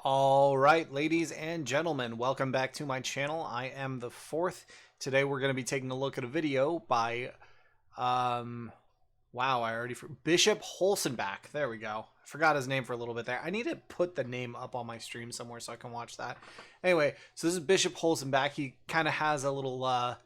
All right, ladies and gentlemen, welcome back to my channel. I am the Fourth. Today we're going to be taking a look at a video by, Bishop Holsonback. There we go. I forgot his name for a little bit there. I need to put the name up on my stream somewhere so I can watch that. Anyway, so this is Bishop Holsonback. He kind of has a little,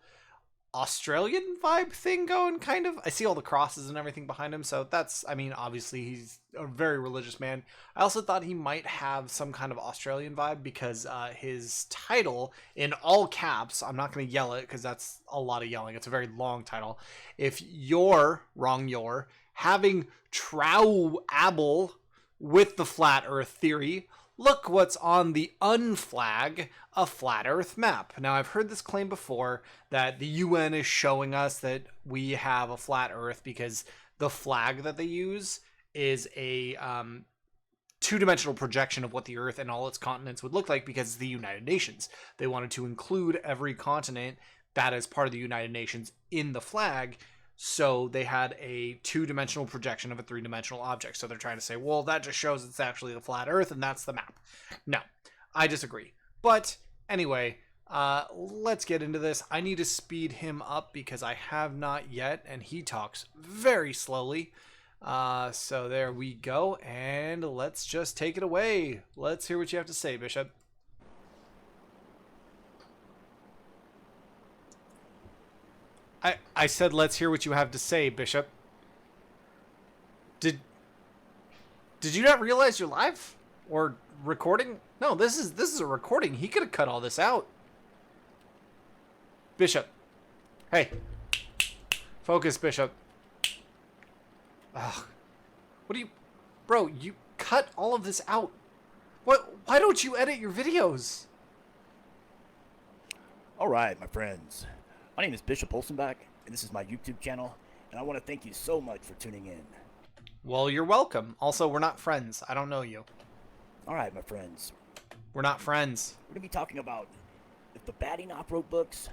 Australian vibe thing going, kind of. I see all the crosses and everything behind him, so that's, I mean, obviously he's a very religious man. I also thought he might have some kind of Australian vibe because his title, in all caps, I'm not going to yell it because that's a lot of yelling. It's a very long title. If you're, having trouble with the flat earth theory, look what's on the unflag, a flat earth map. Now, I've heard this claim before that the UN is showing us that we have a flat earth because the flag that they use is a two-dimensional projection of what the earth and all its continents would look like because it's the United Nations. They wanted to include every continent that is part of the United Nations in the flag. So they had a two-dimensional projection of a three-dimensional object. So they're trying to say, well, that just shows it's actually the flat earth and that's the map. No, I disagree. But anyway, let's get into this. I need to speed him up because I have not yet, and he talks very slowly. So there we go, and let's just take it away. Let's hear what you have to say, Bishop. I said let's hear what you have to say, Bishop. Did you not realize you're live or recording? No, this is a recording. He could have cut all this out. Bishop. Hey. Focus, Bishop. Ugh. What do you... Bro, you cut all of this out. Why don't you edit your videos? Alright, my friends. My name is Bishop Holsonback, and this is my YouTube channel, and I want to thank you so much for tuning in. Well, you're welcome. Also, we're not friends. I don't know you. Alright, my friends. We're not friends. We're going to be talking about if the bad Enoch wrote books.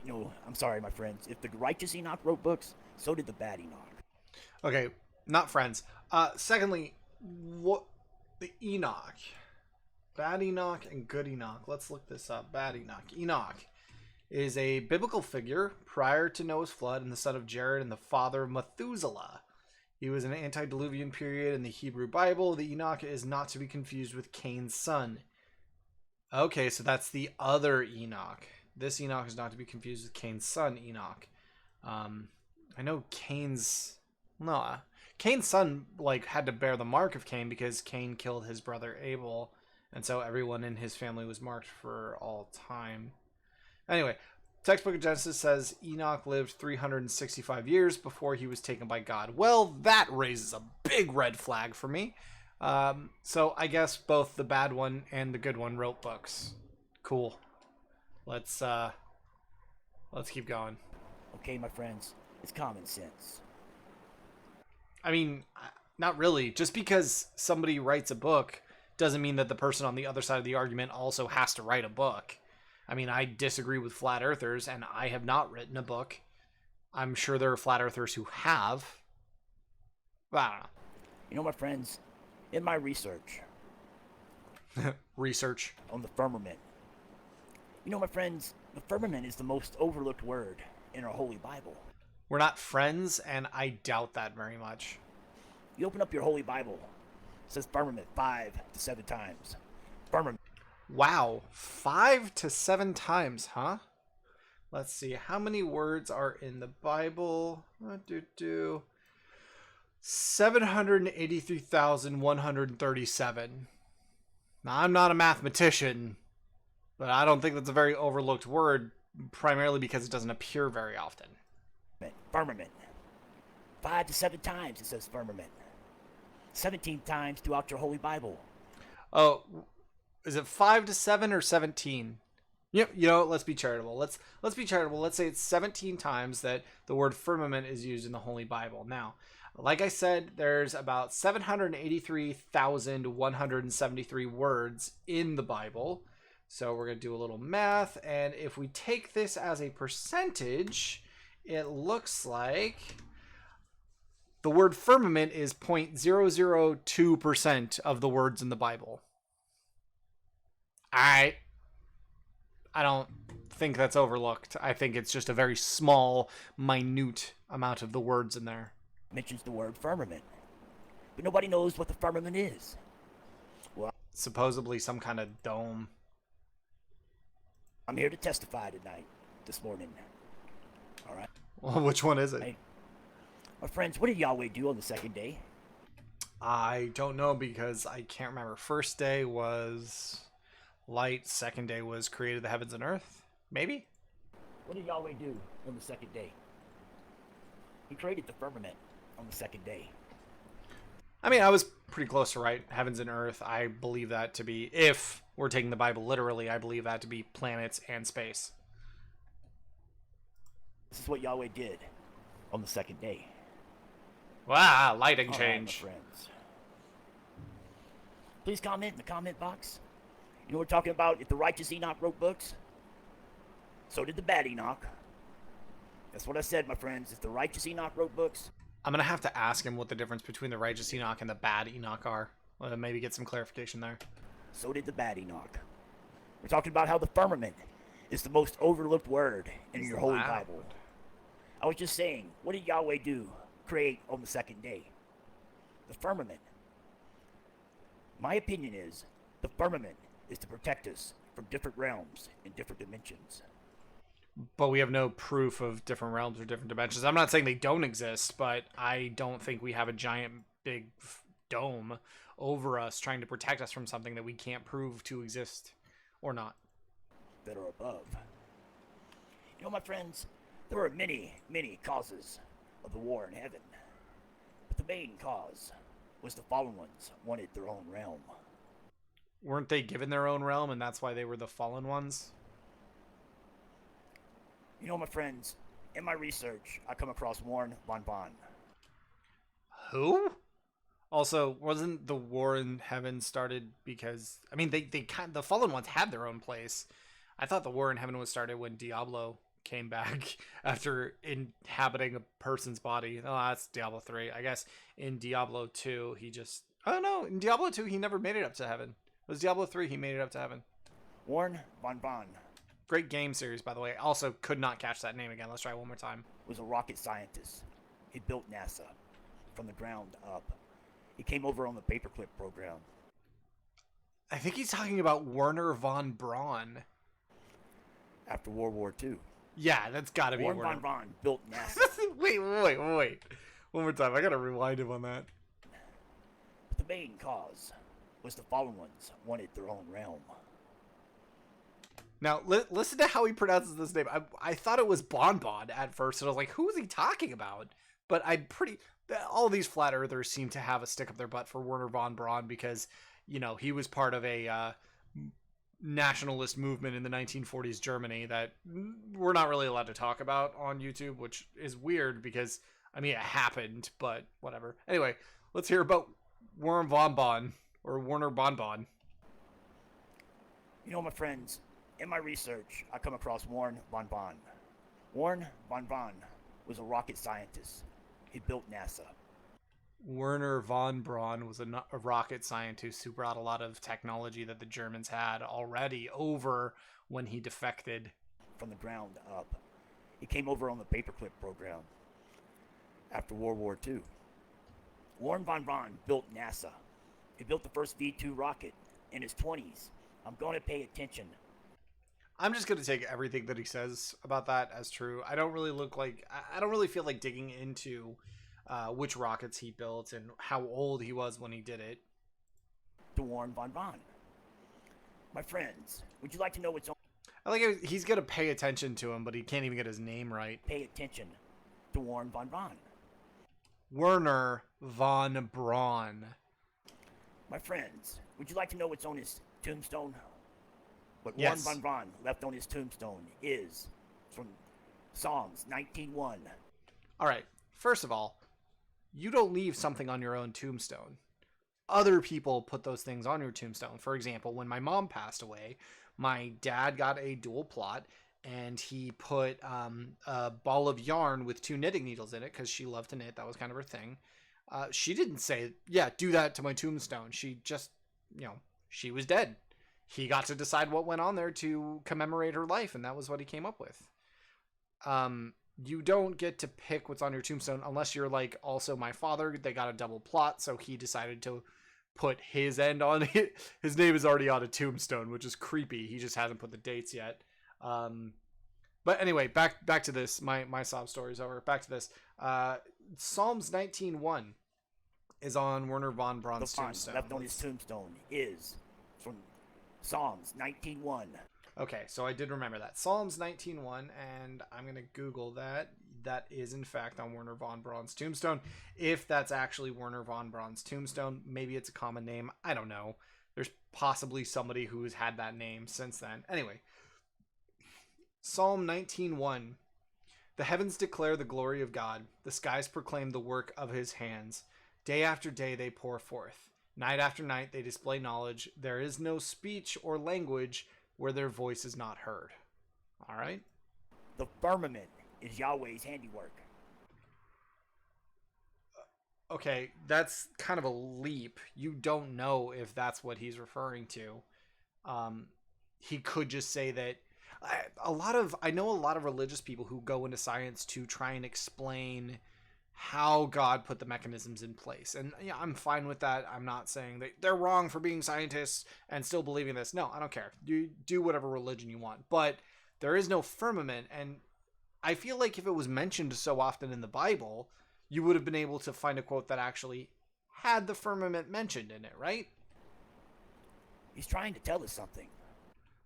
I'm sorry, my friends. If the righteous Enoch wrote books, so did the bad Enoch. Okay, not friends. Secondly, what the Enoch? Bad Enoch and good Enoch. Let's look this up. Bad Enoch. Enoch is a biblical figure prior to Noah's flood and the son of Jared and the father of Methuselah. He was an antediluvian period in the Hebrew Bible. The Enoch is not to be confused with Cain's son. Okay, so that's the other Enoch. This Enoch is not to be confused with Cain's son, Enoch. I know Cain's son had to bear the mark of Cain because Cain killed his brother Abel. And so everyone in his family was marked for all time. Anyway, textbook of Genesis says Enoch lived 365 years before he was taken by God. Well, that raises a big red flag for me. So I guess both the bad one and the good one wrote books. Cool. Let's keep going. Okay, my friends. It's common sense. I mean, not really. Just because somebody writes a book doesn't mean that the person on the other side of the argument also has to write a book. I mean, I disagree with flat earthers, and I have not written a book. I'm sure there are flat earthers who have. But I don't know. My friends, in my research... research? On the firmament. My friends, the firmament is the most overlooked word in our Holy Bible. We're not friends, and I doubt that very much. You open up your Holy Bible. It says firmament 5 to 7 times. Firmament. Wow, 5 to 7 times, huh? Let's see, how many words are in the Bible? 783,137. Now, I'm not a mathematician, but I don't think that's a very overlooked word, primarily because it doesn't appear very often. Firmament. 5 to 7 times it says firmament. 17 times throughout your Holy Bible. Oh, is it 5 to 7 or 17? Yep, let's be charitable. Let's be charitable. Let's say it's 17 times that the word firmament is used in the Holy Bible. Now, like I said, there's about 783,173 words in the Bible. So we're going to do a little math, and if we take this as a percentage, it looks like The word firmament is 0.002% of the words in the Bible. I don't think that's overlooked. I think it's just a very small, minute amount of the words in there. Mentions the word firmament, but nobody knows what the firmament is. Well, supposedly some kind of dome. I'm here to testify this morning. All right. Well, which one is it? Hey, my friends, what did Yahweh do on the second day? I don't know because I can't remember. First day was light. Second day was created the heavens and earth. Maybe? What did Yahweh do on the second day? He created the firmament on the second day. I mean, I was pretty close to right. Heavens and earth, I believe that to be, if we're taking the Bible literally, I believe that to be planets and space. This is what Yahweh did on the second day. Wow, lighting All change. right, my friends. Please comment in the comment box. You know what we're talking about? If the righteous Enoch wrote books, so did the bad Enoch. That's what I said, my friends. If the righteous Enoch wrote books, I'm going to have to ask him what the difference between the righteous Enoch and the bad Enoch are. Maybe get some clarification there. so did the bad Enoch. We're talking about how the firmament is the most overlooked word in your Holy Bible. I was just saying, what did Yahweh create on the second day? The firmament. My opinion is, the firmament is to protect us from different realms and different dimensions. But we have no proof of different realms or different dimensions. I'm not saying they don't exist, but I don't think we have a giant big dome over us trying to protect us from something that we can't prove to exist or not. That are above. You know, my friends, there are many, many causes of the war in heaven. But the main cause was the fallen ones wanted their own realm. Weren't they given their own realm, and that's why they were the fallen ones? You know, my friends, in my research, I come across Warren von Bon. Who? Also, wasn't the war in heaven started because... I mean, the fallen ones had their own place. I thought the war in heaven was started when Diablo came back after inhabiting a person's body. Oh, that's Diablo 3. I guess in Diablo 2, he just... Oh, no. In Diablo 2, he never made it up to heaven. It was Diablo 3, he made it up to heaven. Warren von Bon. Great game series, by the way. Also, could not catch that name again. Let's try one more time. Was a rocket scientist. He built NASA from the ground up. He came over on the paperclip program. I think he's talking about Werner von Braun. After World War II. Yeah, that's got to be Warren Werner. von Braun built NASA. wait. One more time. I got to rewind him on that. But the main cause was the fallen ones wanted their own realm. Now, listen to how he pronounces this name. I thought it was Bonbon at first, and I was like, who is he talking about? But all these flat earthers seem to have a stick up their butt for Werner von Braun because, you know, he was part of a nationalist movement in the 1940s Germany that we're not really allowed to talk about on YouTube, which is weird because, I mean, it happened, but whatever. Anyway, let's hear about Werner von Braun, or Werner Bonbon. You know, my friends, in my research, I come across Warren von Bon. Warren von Bon was a rocket scientist. He built NASA. Werner von Braun was a rocket scientist who brought a lot of technology that the Germans had already over when he defected. From the ground up. He came over on the paperclip program after World War II. Warren von Braun built NASA. He built the first V-2 rocket in his 20s. I'm going to pay attention. I'm just going to take everything that he says about that as true. I don't really feel like digging into which rockets he built and how old he was when he did it. To Warren von Braun. My friends, would you like to know what's on? I like he's going to pay attention to him, but he can't even get his name right. Pay attention to Warren von Braun. Werner von Braun. My friends, would you like to know what's on his tombstone? What Yes. Warren von Braun left on his tombstone is from Psalms 19:1. All right. First of all, you don't leave something on your own tombstone. Other people put those things on your tombstone. For example, when my mom passed away, my dad got a dual plot and he put a ball of yarn with 2 knitting needles in it because she loved to knit. That was kind of her thing. She didn't say, yeah, do that to my tombstone. She just, she was dead. He got to decide what went on there to commemorate her life, and that was what he came up with. You don't get to pick what's on your tombstone unless you're like, also my father. They got a double plot, so he decided to put his end on it. His name is already on a tombstone, which is creepy. He just hasn't put the dates yet. But anyway, back to this. My sob story is over. Back to this. Psalms 19:1 is on Werner von Braun's tombstone. Left on his tombstone is from Psalms 19:1. Okay, so I did remember that. Psalms 19:1, and I'm going to Google that. That is, in fact, on Werner von Braun's tombstone. If that's actually Werner von Braun's tombstone, maybe it's a common name. I don't know. There's possibly somebody who's had that name since then. Anyway, Psalm 19:1. The heavens declare the glory of God. The skies proclaim the work of his hands. Day after day they pour forth. Night after night they display knowledge. There is no speech or language where their voice is not heard. All right? The firmament is Yahweh's handiwork. Okay, that's kind of a leap. You don't know if that's what he's referring to. He could just say that I know a lot of religious people who go into science to try and explain how God put the mechanisms in place. And yeah, I'm fine with that. I'm not saying that they're wrong for being scientists and still believing this. No, I don't care. You do whatever religion you want. But there is no firmament. And I feel like if it was mentioned so often in the Bible, you would have been able to find a quote that actually had the firmament mentioned in it, right? He's trying to tell us something.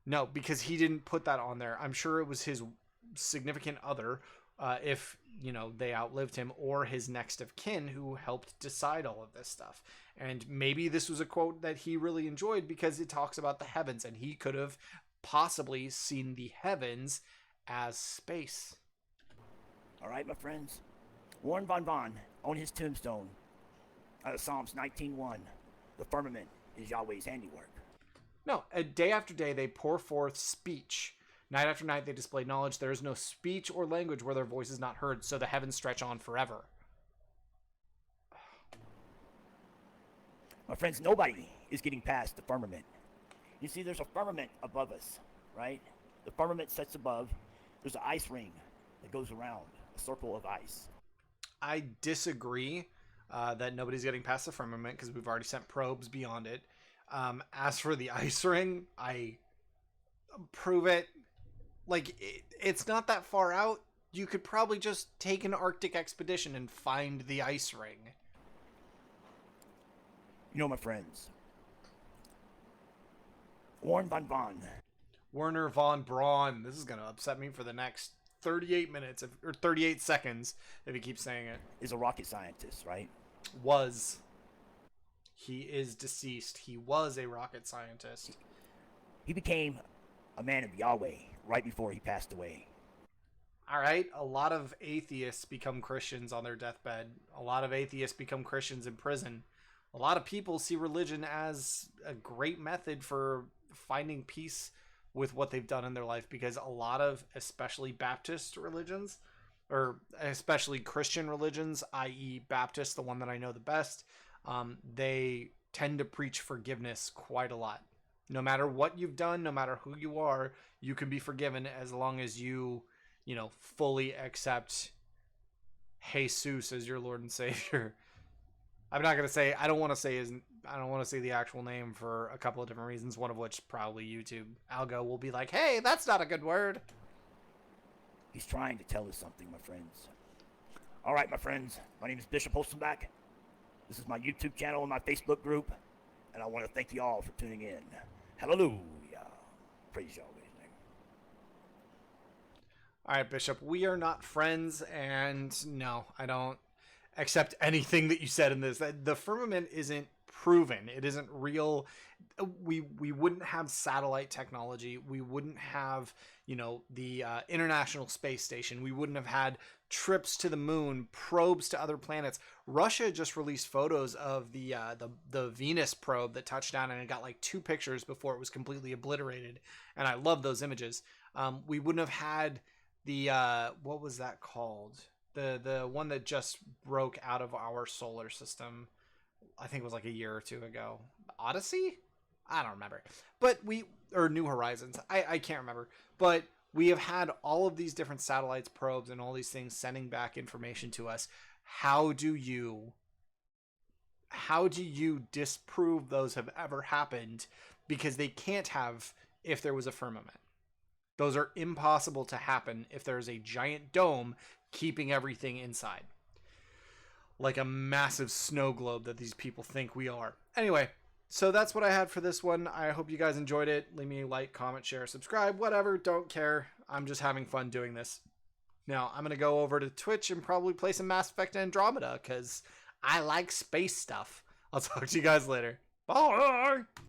No, because he didn't put that on there. I'm sure it was his significant other, if they outlived him, or his next of kin who helped decide all of this stuff. And maybe this was a quote that he really enjoyed because it talks about the heavens, and he could have possibly seen the heavens as space. All right, my friends. Warren von Braun on his tombstone, Psalms 19:1. The firmament is Yahweh's handiwork. No, day after day they pour forth speech. Night after night they display knowledge. There is no speech or language where their voice is not heard, so the heavens stretch on forever. My friends, nobody is getting past the firmament. You see, there's a firmament above us, right? The firmament sits above. There's an ice ring that goes around, a circle of ice. I disagree that nobody's getting past the firmament because we've already sent probes beyond it. As for the ice ring, I prove it. Like, it's not that far out. You could probably just take an Arctic expedition and find the ice ring. My friends, Warren von Braun. Werner von Braun. This is going to upset me for the next 38 minutes, or 38 seconds, if he keeps saying it. Is a rocket scientist, right? Was. He is deceased. He was a rocket scientist. He became a man of Yahweh right before he passed away. All right. A lot of atheists become Christians on their deathbed. A lot of atheists become Christians in prison. A lot of people see religion as a great method for finding peace with what they've done in their life, because a lot of, especially Baptist religions, or especially Christian religions, i.e. Baptist, the one that I know the best, they tend to preach forgiveness quite a lot. No matter what you've done, no matter who you are, you can be forgiven as long as you, fully accept Jesus as your Lord and Savior. I'm not going to say, I don't want to say the actual name for a couple of different reasons, one of which probably YouTube algo will be like, hey, that's not a good word. He's trying to tell us something, my friends. All right, my friends, my name is Bishop Holsonback. This is my YouTube channel and my Facebook group, and I want to thank you all for tuning in. Hallelujah. Praise Yahweh's name. All right, Bishop, we are not friends, and no, I don't accept anything that you said in this. The firmament isn't proven. It isn't real. We wouldn't have satellite technology. We wouldn't have, the International Space Station. We wouldn't have had trips to the moon, probes to other planets. Russia just released photos of the Venus probe that touched down, and it got like 2 pictures before it was completely obliterated. And I love those images. We wouldn't have had the what was that called? The one that just broke out of our solar system. I think it was like a year or two ago. Odyssey? I don't remember. But or New Horizons. I can't remember. But we have had all of these different satellites, probes, and all these things sending back information to us. How do you disprove those have ever happened? Because they can't have if there was a firmament. Those are impossible to happen if there's a giant dome keeping everything inside. Like a massive snow globe that these people think we are. Anyway, so that's what I had for this one. I hope you guys enjoyed it. Leave me a like, comment, share, subscribe, whatever. Don't care. I'm just having fun doing this. Now, I'm going to go over to Twitch and probably play some Mass Effect Andromeda because I like space stuff. I'll talk to you guys later. Bye!